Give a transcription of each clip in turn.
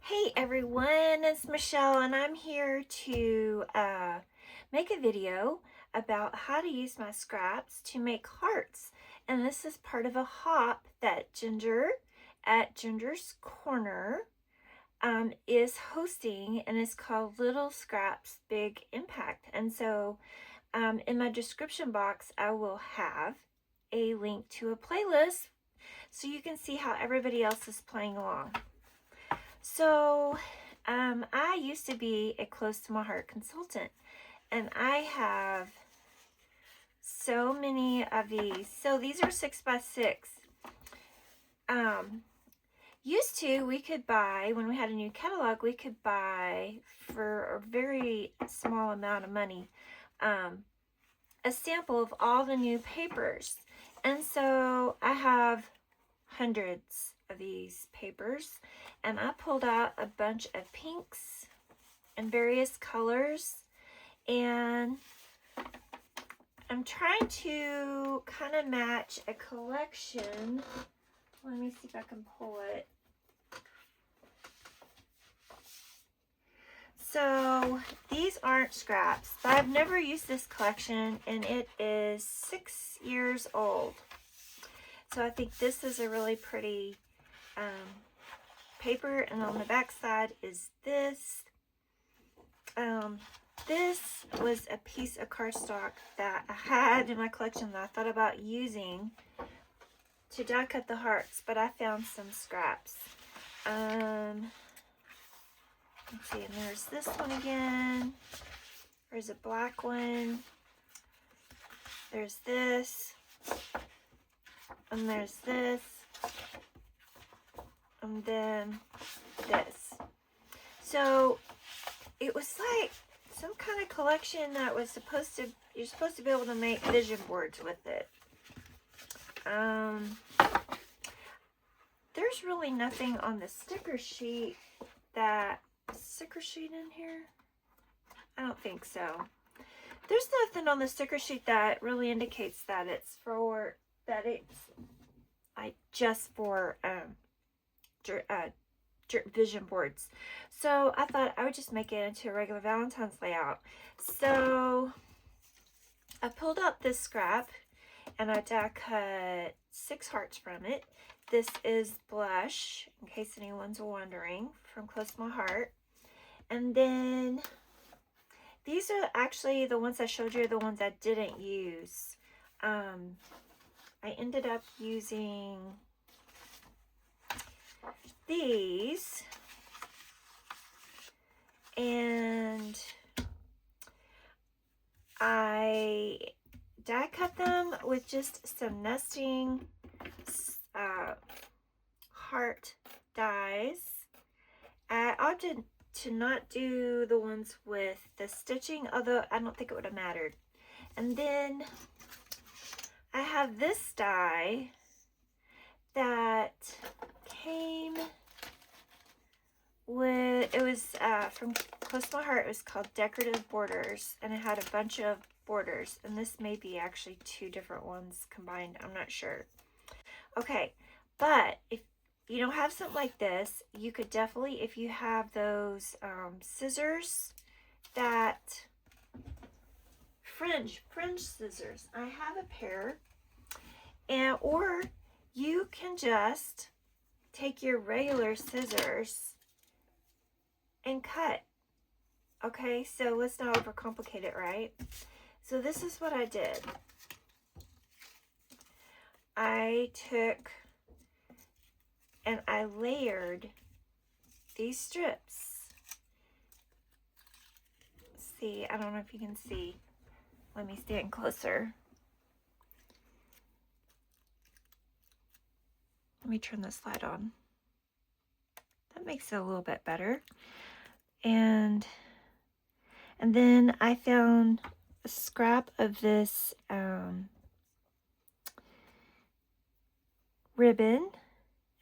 Hey everyone, it's Michelle and I'm here to make a video about how to use my scraps to make hearts. And this is part of a hop that Ginger at Ginger's Corner is hosting, and it's called Little Scraps Big Impact. And so in my description box I will have a link to a playlist so you can see how everybody else is playing along. So, I used to be a close to my heart consultant, and I have so many of these. So these are 6x6. Used to, we could buy, when we had a new catalog, we could buy for a very small amount of money, a sample of all the new papers. And so I have hundreds of these papers, and I pulled out a bunch of pinks and various colors, and I'm trying to kind of match a collection. Let me see if I can pull it. So these aren't scraps, but I've never used this collection, and it is 6 years old. So I think this is a really pretty paper, and on the back side is this. This was a piece of cardstock that I had in my collection that I thought about using to die cut the hearts, but I found some scraps. Let's see, and there's this one again. There's a black one. There's this. And there's this. And then this. So it was like some kind of collection that was you're supposed to be able to make vision boards with it. There's really nothing on the sticker sheet in here? I don't think so. There's nothing on the sticker sheet that really indicates that it's just for vision boards. So I thought I would just make it into a regular Valentine's layout. So I pulled out this scrap and I die cut 6 hearts from it. This is Blush, in case anyone's wondering, from Close to My Heart. And then these are actually the ones I showed you, the ones I didn't use. I ended up using these, and I die cut them with just some nesting heart dies. I opted to not do the ones with the stitching, although I don't think it would have mattered. And then I have this die that came with, it was from Close to My Heart. It was called Decorative Borders, and it had a bunch of borders, and this may be actually 2 different ones combined, I'm not sure. Okay, but if you don't have something like this, you could definitely, if you have those scissors, that fringe scissors, I have a pair, and or you can just take your regular scissors and cut. Okay, so let's not overcomplicate it, right? So this is what I did. I took and I layered these strips. See, I don't know if you can see. Let me stand closer. Let me turn this light on. That makes it a little bit better. And then I found a scrap of this ribbon,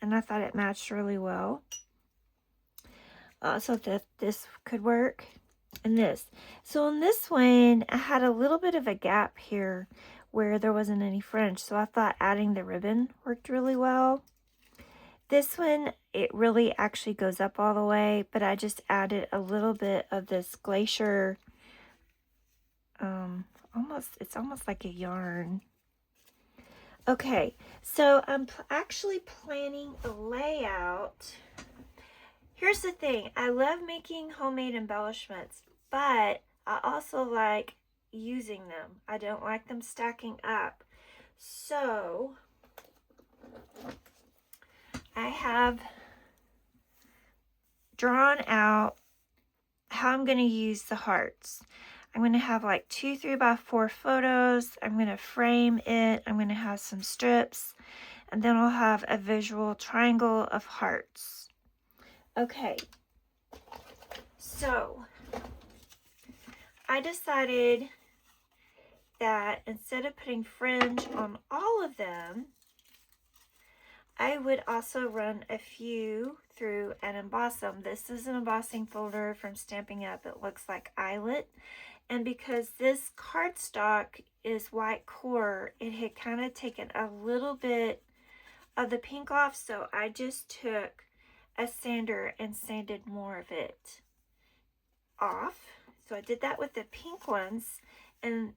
and I thought it matched really well. So that this could work, and this. So on this one, I had a little bit of a gap here where there wasn't any fringe, so I thought adding the ribbon worked really well. This one, it really actually goes up all the way, but I just added a little bit of this glacier, it's almost like a yarn. Okay, so I'm actually planning a layout. Here's the thing, I love making homemade embellishments, but I also like using them. I don't like them stacking up. So I have drawn out how I'm going to use the hearts. I'm going to have like 2 3x4 photos. I'm going to frame it. I'm going to have some strips, and then I'll have a visual triangle of hearts. Okay, so I decided that instead of putting fringe on all of them, I would also run a few through and emboss them. This is an embossing folder from Stampin' Up. It looks like eyelet. And because this cardstock is white core, it had kind of taken a little bit of the pink off, so I just took a sander and sanded more of it off. So I did that with the pink ones, and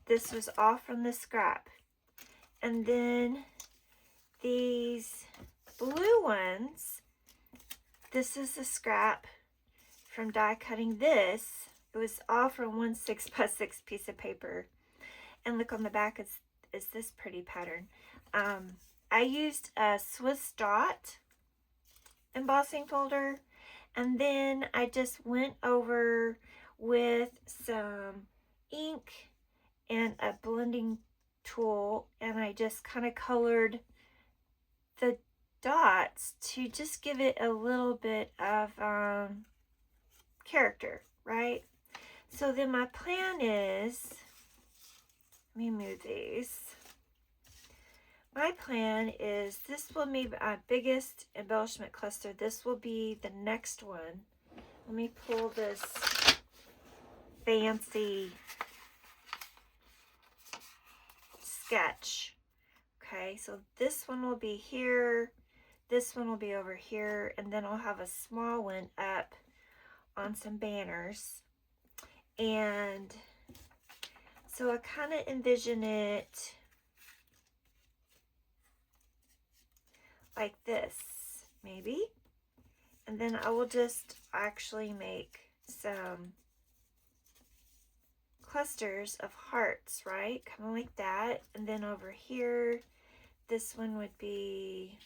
this was all from the scrap. And then these blue ones, this is the scrap from die cutting this. It was all from 1 6x6 piece of paper. And look on the back, is this pretty pattern. I used a Swiss dot embossing folder, and then I just went over with some ink and a blending tool, and I just kind of colored the dots to just give it a little bit of character, right? So then my plan is, let me move these. My plan is, this will be my biggest embellishment cluster. This will be the next one. Let me pull this fancy sketch. Okay, so this one will be here. This one will be over here. And then I'll have a small one up on some banners. And so I kind of envision it like this, maybe. And then I will just actually make some clusters of hearts, right? Kind of like that. And then over here, this one would be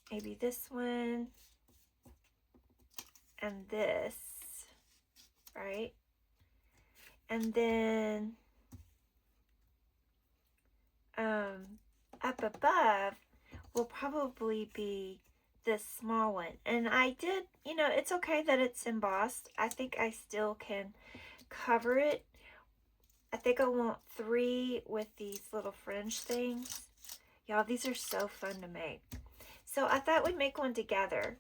maybe this one and this, right? And then up above will probably be this small one. And I did, you know, it's okay that it's embossed. I think I still can cover it. I think I want 3 with these little fringe things. Y'all, these are so fun to make. So I thought we'd make one together.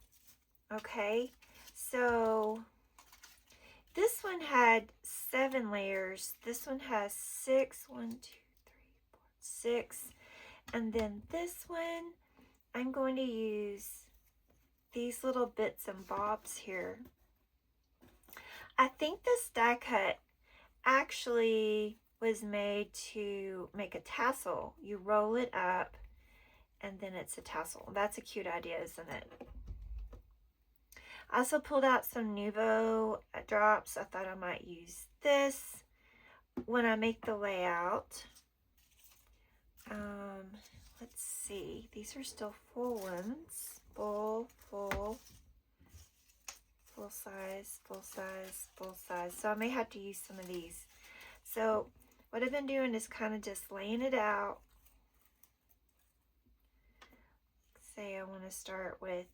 Okay, so this one had 7 layers. This one has 6. 1, 2, 3, 4, 6. And then this one, I'm going to use these little bits and bobs here. I think this die cut actually was made to make a tassel. You roll it up and then it's a tassel. That's a cute idea, isn't it? I also pulled out some Nuvo drops. I thought I might use this when I make the layout. Let's see. These are still full ones. Full size, full size, full size. So I may have to use some of these. So what I've been doing is kind of just laying it out. Say I want to start with,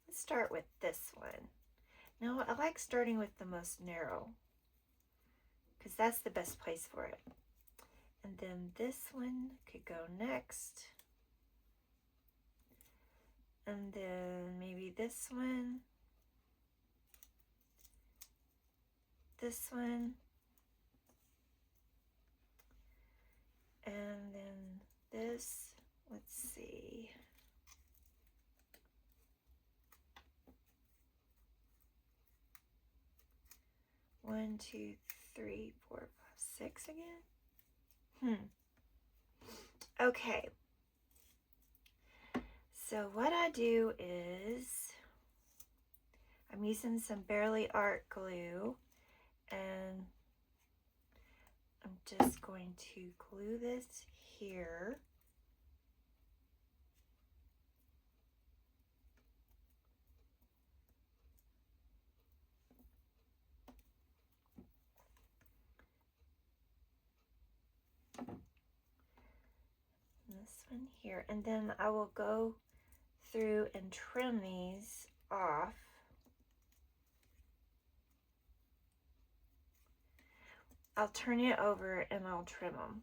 let's start with this one. No, I like starting with the most narrow because that's the best place for it. And then this one could go next. And then maybe this one. This one. And then this. let's see. 1, 2, 3, 4, 5, 6 again. Okay. So what I do is I'm using some Barely Art glue, and I'm just going to glue this here. This one here, and then I will go through and trim these off. I'll turn it over and I'll trim them.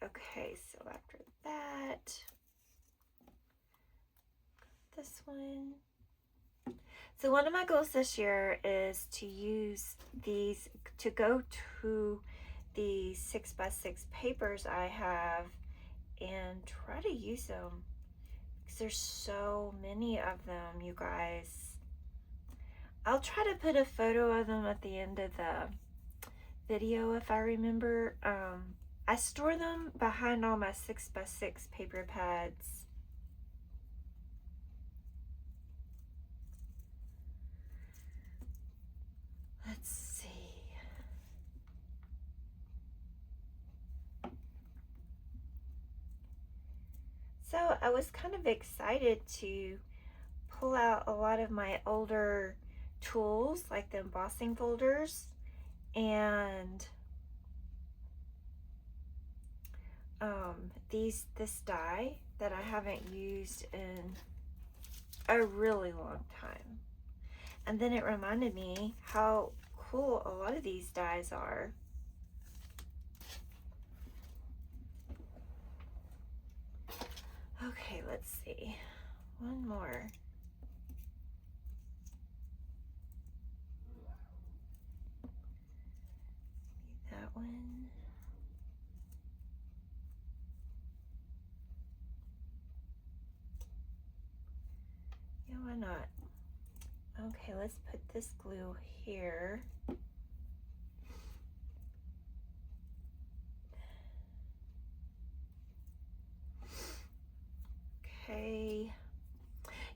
Okay, so after that, this one. So one of my goals this year is to use these, to go to the 6x6 papers I have and try to use them, because there's so many of them, you guys. I'll try to put a photo of them at the end of the video if I remember. I store them behind all my 6x6 paper pads. Let's see. So I was kind of excited to pull out a lot of my older tools, like the embossing folders, and this die that I haven't used in a really long time. And then it reminded me how cool a lot of these dies are. Okay, let's see. One more. That one. Yeah, why not? Okay, let's put this glue here. Okay.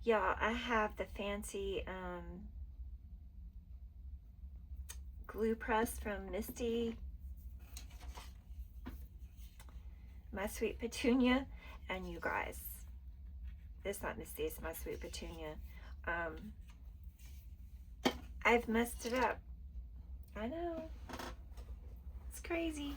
Yeah, I have the fancy glue press from Misty, My Sweet Petunia, and you guys, it's not Misty, it's My Sweet Petunia. I've messed it up. I know. It's crazy.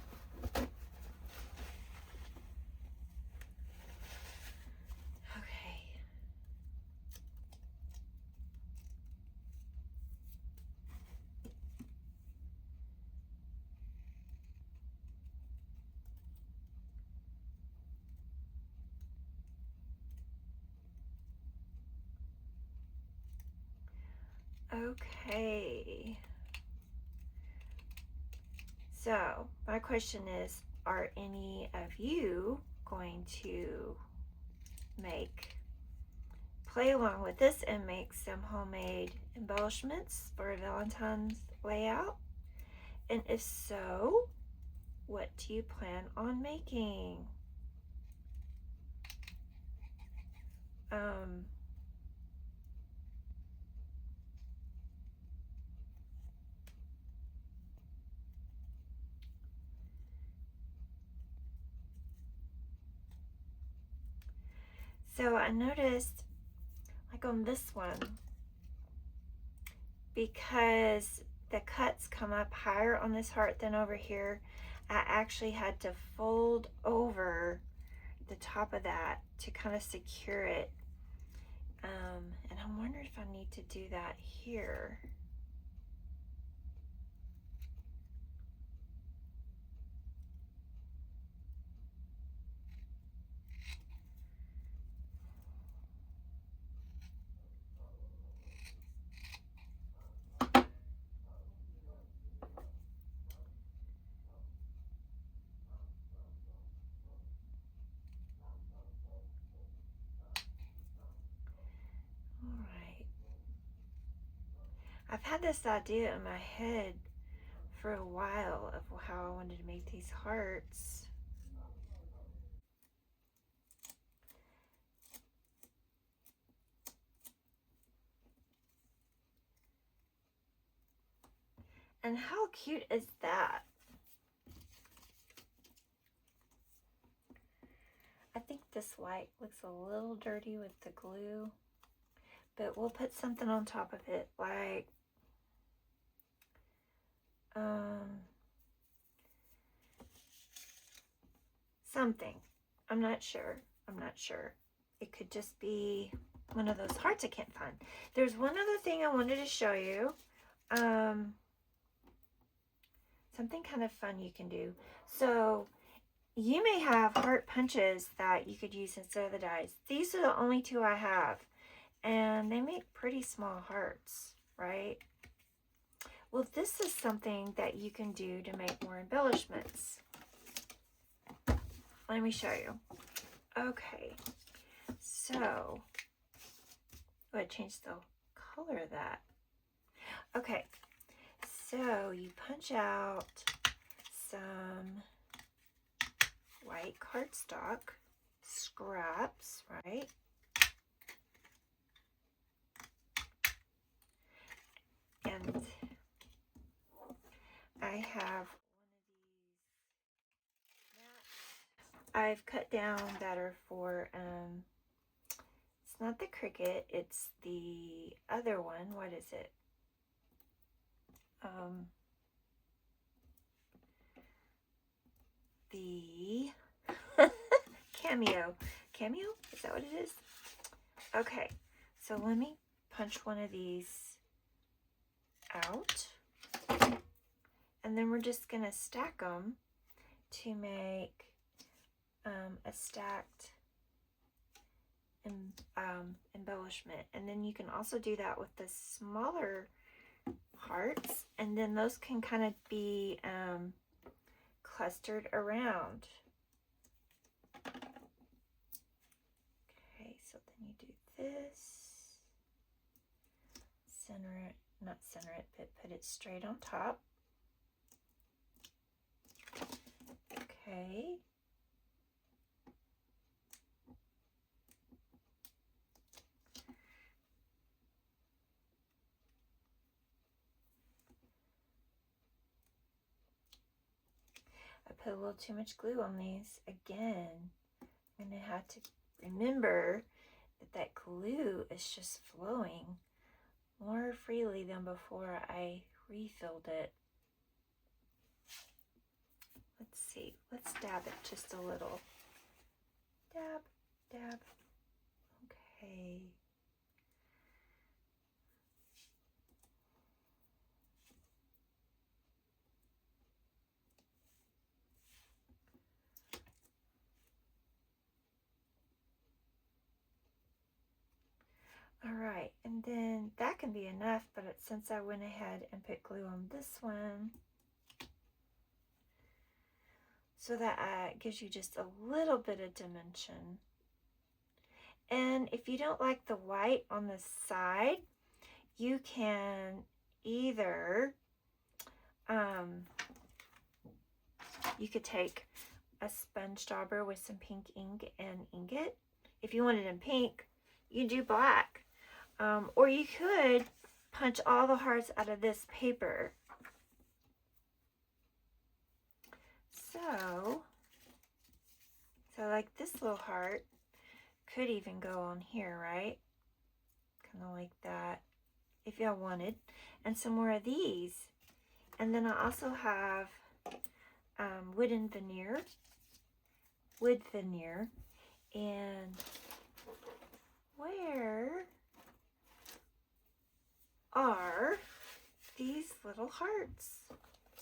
Okay. So, my question is, are any of you going to play along with this and make some homemade embellishments for a Valentine's layout? And if so, what do you plan on making? So I noticed, like on this one, because the cuts come up higher on this heart than over here, I actually had to fold over the top of that to kind of secure it. And I'm wondering if I need to do that here. I've had this idea in my head for a while of how I wanted to make these hearts. And how cute is that? I think this white looks a little dirty with the glue, but we'll put something on top of it, like something. I'm not sure. It could just be one of those hearts I can't find. There's one other thing I wanted to show you. Something kind of fun you can do. So you may have heart punches that you could use instead of the dies. These are the only two I have, and they make pretty small hearts, right? Well, this is something that you can do to make more embellishments. Let me show you. Okay, so I changed the color of that. Okay, so you punch out some white cardstock scraps, right? And I have I've cut down that are for, it's not the cricket, it's the other one. What is it? The cameo. Cameo? Is that what it is? Okay, so let me punch one of these out. And then we're just going to stack them to make a stacked embellishment. And then you can also do that with the smaller hearts, and then those can kind of be clustered around. Okay, so then you do this, center it, not center it, but put it straight on top. Okay. I put a little too much glue on these again. I'm going to have to remember that that glue is just flowing more freely than before I refilled it. Let's see. Let's dab it just a little. Dab, dab. Okay. All right, and then that can be enough, but since I went ahead and put glue on this one, so that gives you just a little bit of dimension. And if you don't like the white on the side, you can either, you could take a sponge dauber with some pink ink and ink it. If you want it in pink, you do black. Or you could punch all the hearts out of this paper. So like this little heart could even go on here, right? Kind of like that, if y'all wanted. And some more of these. And then I also have wood veneer. And where are these little hearts?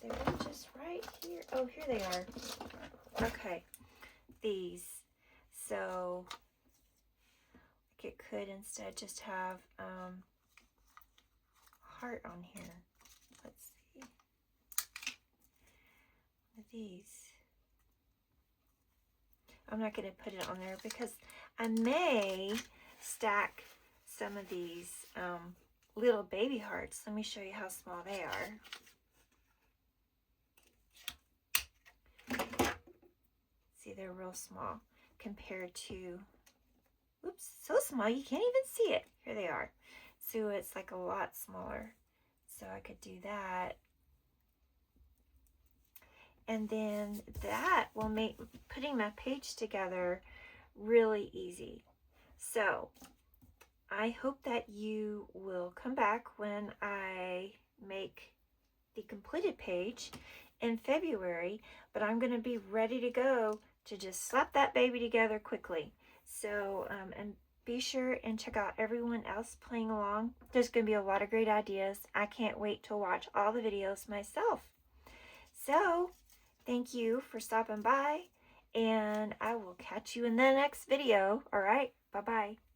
They were just right here. Oh, here they are. Okay, these. So like it could instead just have heart on here. Let's see. One of these. I'm not going to put it on there because I may stack some of these little baby hearts. Let me show you how small they are. See, they're real small compared to, oops, so small you can't even see it. Here they are. So it's like a lot smaller. So I could do that. And then that will make putting my page together really easy. So I hope that you will come back when I make the completed page in February, but I'm going to be ready to go to just slap that baby together quickly. So, and be sure and check out everyone else playing along. There's going to be a lot of great ideas. I can't wait to watch all the videos myself. So, thank you for stopping by, and I will catch you in the next video. All right, bye-bye.